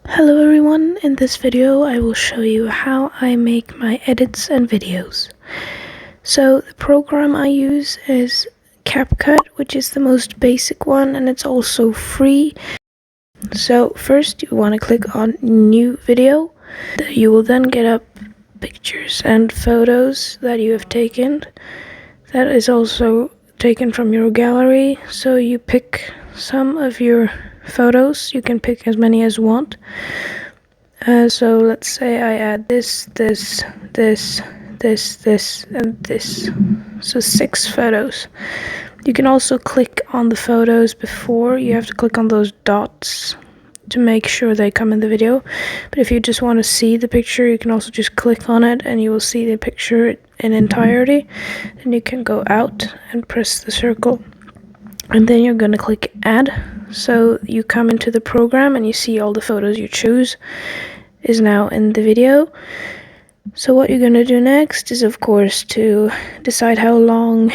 Hello everyone, in this video I will show you how I make my edits and videos. So the program I use is CapCut, which is the most basic one and it's also free. So first you want to click on new video. You will then get up pictures and photos that you have taken. That is also taken from your gallery, so you pick some of your photos. You can pick as many as you want. So let's say I add this, and this. So 6 photos. You can also click on the photos before. You have to click on those dots to make sure they come in the video. But if you just want to see the picture, you can also just click on it and you will see the picture in entirety. Then you can go out and press the circle. And then you're going to click add. So you come into the program and you see all the photos you choose is now in the video. So what you're going to do next is of course to decide how long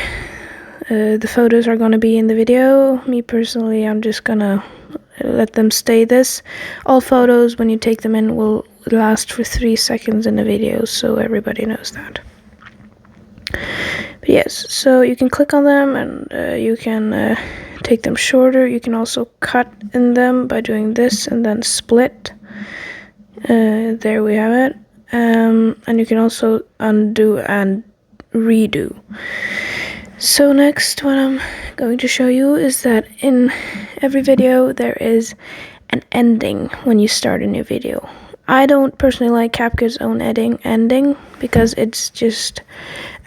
the photos are going to be in the video. Me personally, I'm just going to let them stay this. All photos when you take them in will last for 3 seconds in the video, so everybody knows that. But yes, so you can click on them and you can take them shorter. You can also cut in them by doing this and then split. There we have it. And you can also undo and redo. So next, what I'm going to show you is that in every video there is an ending when you start a new video. I don't personally like CapCut's own ending because it's just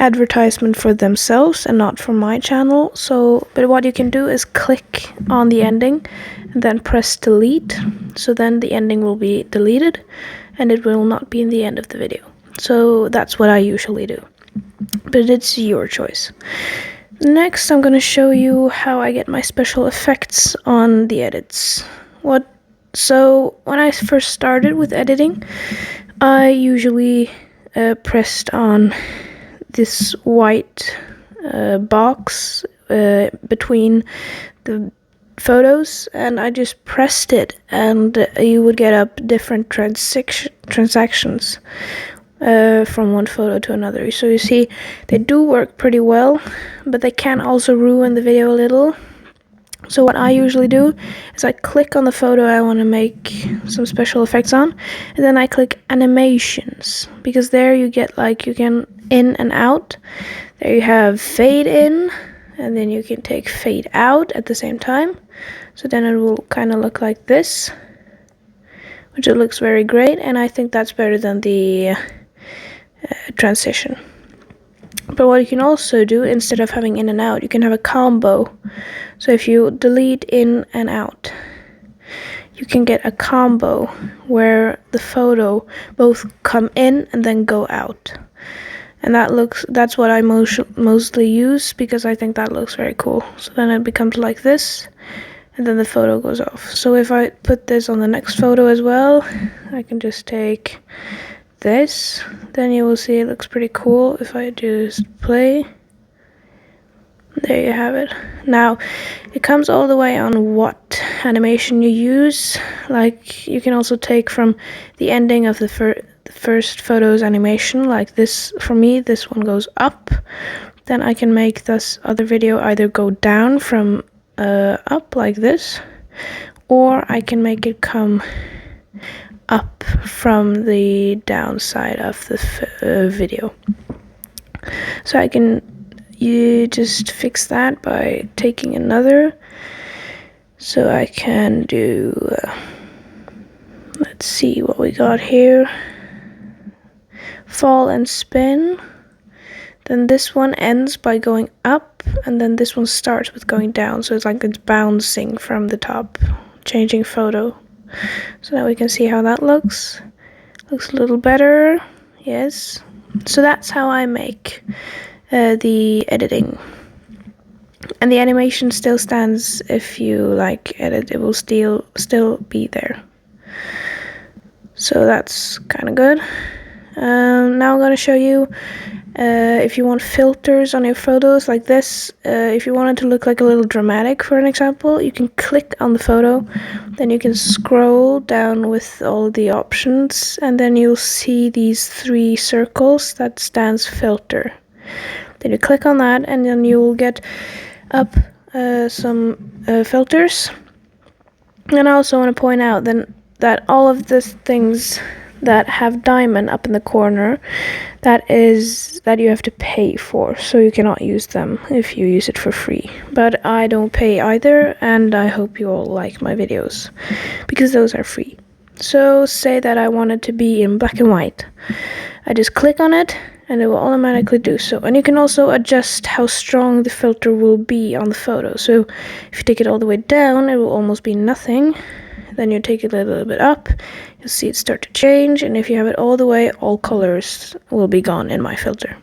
advertisement for themselves and not for my channel. But what you can do is click on the ending and then press delete. So then the ending will be deleted and it will not be in the end of the video. So that's what I usually do. But it's your choice. Next, I'm going to show you how I get my special effects on the edits. So when I first started with editing, I usually pressed on this white box between the photos and I just pressed it and you would get up different transactions from one photo to another. So you see they do work pretty well, but they can also ruin the video a little. So what I usually do is I click on the photo I want to make some special effects on, and then I click animations, because there you get you can in and out. There you have fade in, and then you can take fade out at the same time. So then it will kind of look like this, which it looks very great, and I think that's better than the transition. But what you can also do, instead of having in and out, you can have a combo. So if you delete in and out, you can get a combo where the photo both come in and then go out. And that's what I mostly use, because I think that looks very cool. So then it becomes like this, and then the photo goes off. So if I put this on the next photo as well, I can just take this, then you will see it looks pretty cool. If I just play, there you have it. Now it comes all the way on what animation you use. Like you can also take from the ending of the first photo's animation, like this. For me, this one goes up, then I can make this other video either go down from up like this, or I can make it come up from the downside of the video. So you just fix that by taking another. So I can do, let's see what we got here. Fall and spin. Then this one ends by going up, and then this one starts with going down. So it's like it's bouncing from the top, changing photo. So now we can see how that looks. Looks a little better, yes. So that's how I make the editing. And the animation still stands if you edit, it will still be there. So that's kind of good. Now I'm going to show you if you want filters on your photos like this. If you want it to look like a little dramatic, for an example, you can click on the photo, then you can scroll down with all the options, and then you'll see these 3 circles that stands filter. Then you click on that, and then you'll get up some filters. And I also want to point out then that all of these things that have diamond up in the corner, that you have to pay for, so you cannot use them if you use it for free. But I don't pay either, and I hope you all like my videos because those are free. So say that I want it to be in black and white. I just click on it and it will automatically do so. And you can also adjust how strong the filter will be on the photo. So if you take it all the way down, it will almost be nothing. Then you take it a little bit up, you'll see it start to change, and if you have it all the way, all colors will be gone in my filter.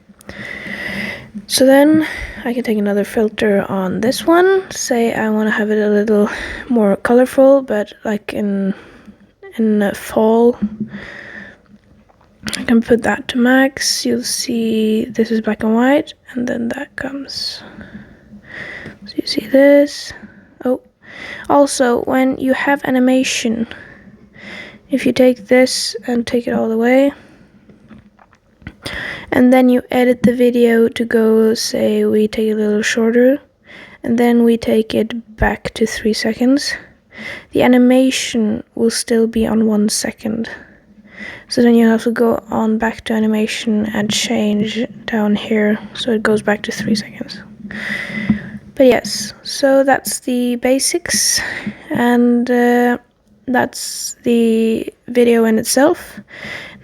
So then I can take another filter on this one. Say I want to have it a little more colorful, but like in fall. I can put that to max. You'll see this is black and white, and then that comes. So you see this. Oh. Also, when you have animation, if you take this and take it all the way, and then you edit the video to go, say we take it a little shorter, and then we take it back to 3 seconds, the animation will still be on 1 second. So then you have to go on back to animation and change down here, so it goes back to 3 seconds. But yes, so that's the basics, and that's the video in itself.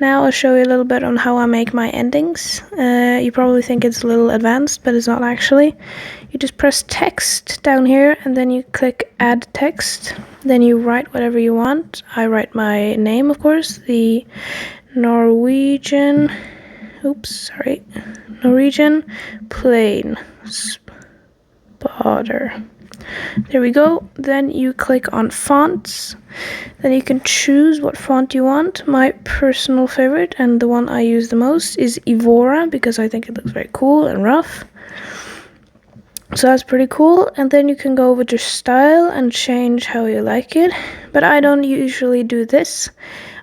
Now I'll show you a little bit on how I make my endings. You probably think it's a little advanced, but it's not actually. You just press text down here, and then you click add text. Then you write whatever you want. I write my name, of course, the Norwegian plane spotter. There we go. Then you click on fonts. Then you can choose what font you want. My personal favorite, and the one I use the most, is Evora, because I think it looks very cool and rough. So that's pretty cool. And then you can go with your style and change how you like it. But I don't usually do this.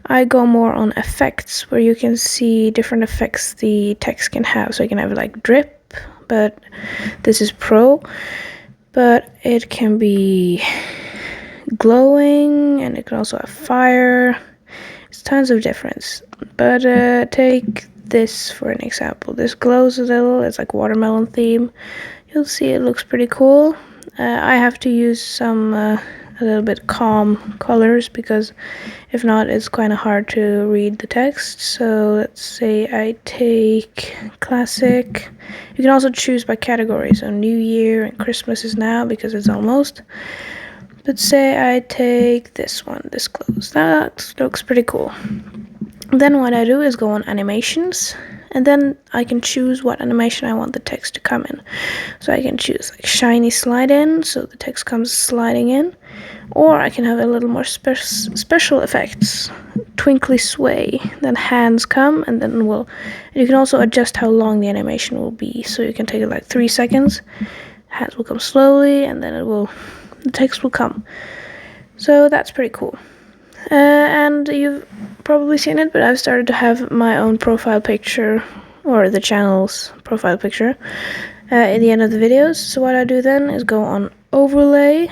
I go more on effects, where you can see different effects the text can have. So you can have like drip, but this is pro. But it can be glowing, and it can also have fire. It's tons of difference. But take this for an example. This glows a little. It's like watermelon theme. You'll see it looks pretty cool. I have to use some a little bit calm colors, because if not, it's kind of hard to read the text. So let's say I take classic. You can also choose by category. So New Year and Christmas is now, because it's almost. But say I take this one, this close. That looks pretty cool. Then what I do is go on animations, and then I can choose what animation I want the text to come in. So I can choose like shiny slide in, so the text comes sliding in. Or I can have a little more special effects, twinkly sway, then hands come, and then you can also adjust how long the animation will be. So you can take it like 3 seconds, hands will come slowly, and then the text will come. So that's pretty cool. And you've probably seen it, but I've started to have my own profile picture, or the channel's profile picture, at the end of the videos. So what I do then is go on overlay,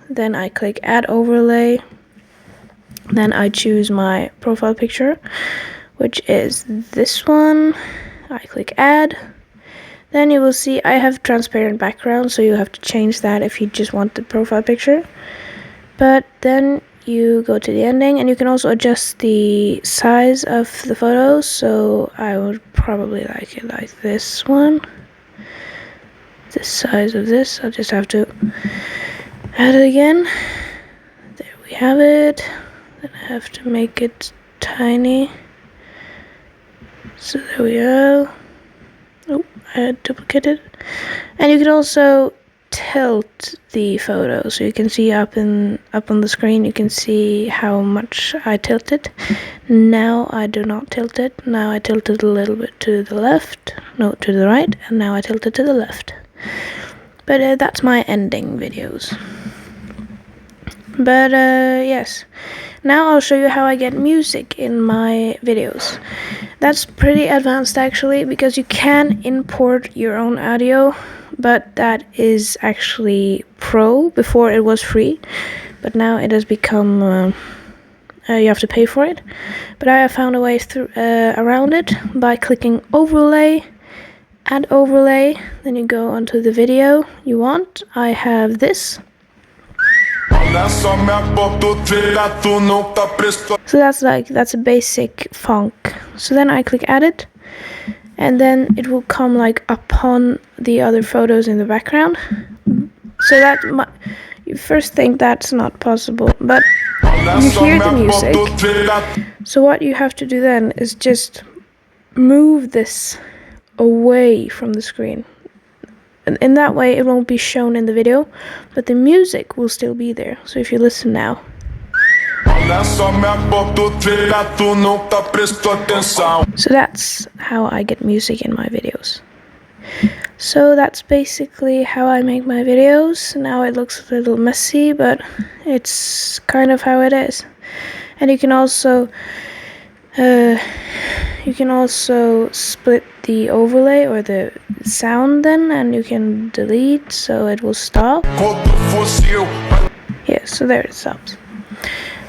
then I click add overlay, then I choose my profile picture, which is this one. I click add. Then you will see I have transparent background, so you have to change that if you just want the profile picture. But then you go to the ending, and you can also adjust the size of the photos. So I would probably like it like this one. The size of this, I'll just have to add it again. There we have it. Then I have to make it tiny. So there we go. Oh, I had duplicated. And you can also tilt the photo. So you can see up on the screen, you can see how much I tilt it. Now I do not tilt it. Now I tilt it a little bit to the left, no, to the right, and now I tilt it to the left. But that's my ending videos. But yes, now I'll show you how I get music in my videos. That's pretty advanced actually, because you can import your own audio, but that is actually pro. Before it was free, but now it has become you have to pay for it. But I have found a way through around it by clicking overlay, add overlay, then you go onto the video you want. I have this. So that's a basic funk. So then I click edit, and then it will come like upon the other photos in the background. So that you first think that's not possible, but you hear the music. So what you have to do then is just move this away from the screen. And in that way it won't be shown in the video, but the music will still be there. So if you listen now. So that's how I get music in my videos. So that's basically how I make my videos. Now it looks a little messy, but it's kind of how it is. And you can also split the overlay or the sound then, and you can delete so it will stop. Yeah, so there it stops.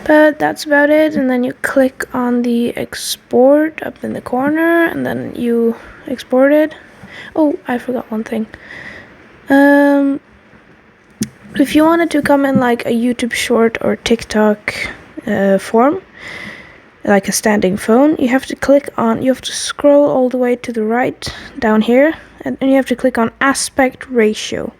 But that's about it, and then you click on the export up in the corner, and then you export it. Oh, I forgot one thing. If you wanted to come in like a YouTube short or TikTok form, like a standing phone, you have to scroll all the way to the right down here, and you have to click on aspect ratio.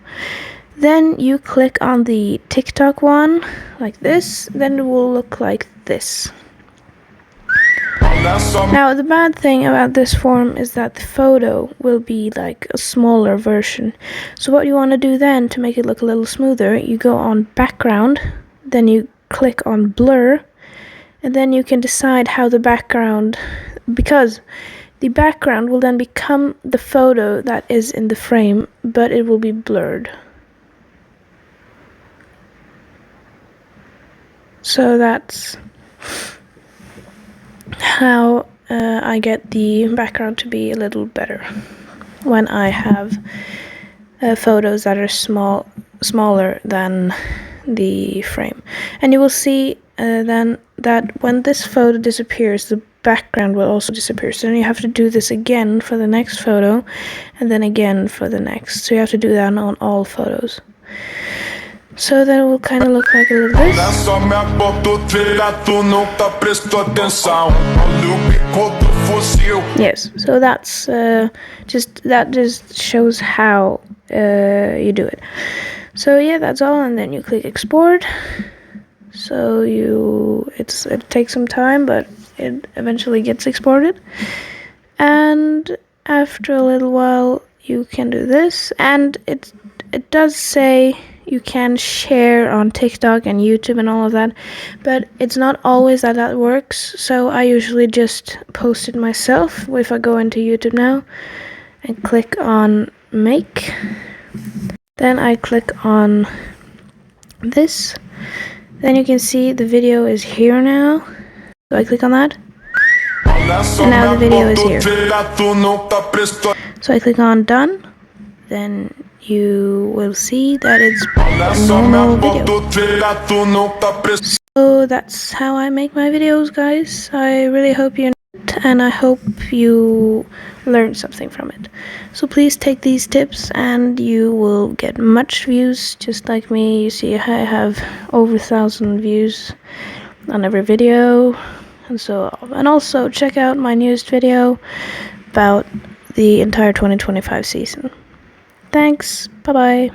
Then you click on the TikTok one like this, then it will look like this. Now the bad thing about this form is that the photo will be like a smaller version. So what you want to do then to make it look a little smoother, you go on background, then you click on blur, and then you can decide how the background, because the background will then become the photo that is in the frame, but it will be blurred. So that's how I get the background to be a little better when I have photos that are smaller than the frame. And you will see then that when this photo disappears, the background will also disappear. So then you have to do this again for the next photo, and then again for the next. So you have to do that on all photos. So that will kind of look like a little this. Yes, so that's just shows how you do it. So yeah, that's all, and then you click export. So it takes some time, but it eventually gets exported. And after a little while, you can do this, and it does say you can share on TikTok and YouTube and all of that, but it's not always that works. So I usually just post it myself. If I go into YouTube now and click on make, then I click on this, then you can see the video is here now. So I click on that, and now the video is here. So I click on done, then you will see that it's a normal video. So that's how I make my videos, guys. I really hope you enjoyed it, and I hope you learned something from it. So please take these tips and you will get much views, just like me. You see I have over 1,000 views on every video, and also check out my newest video about the entire 2025 season. Thanks. Bye-bye.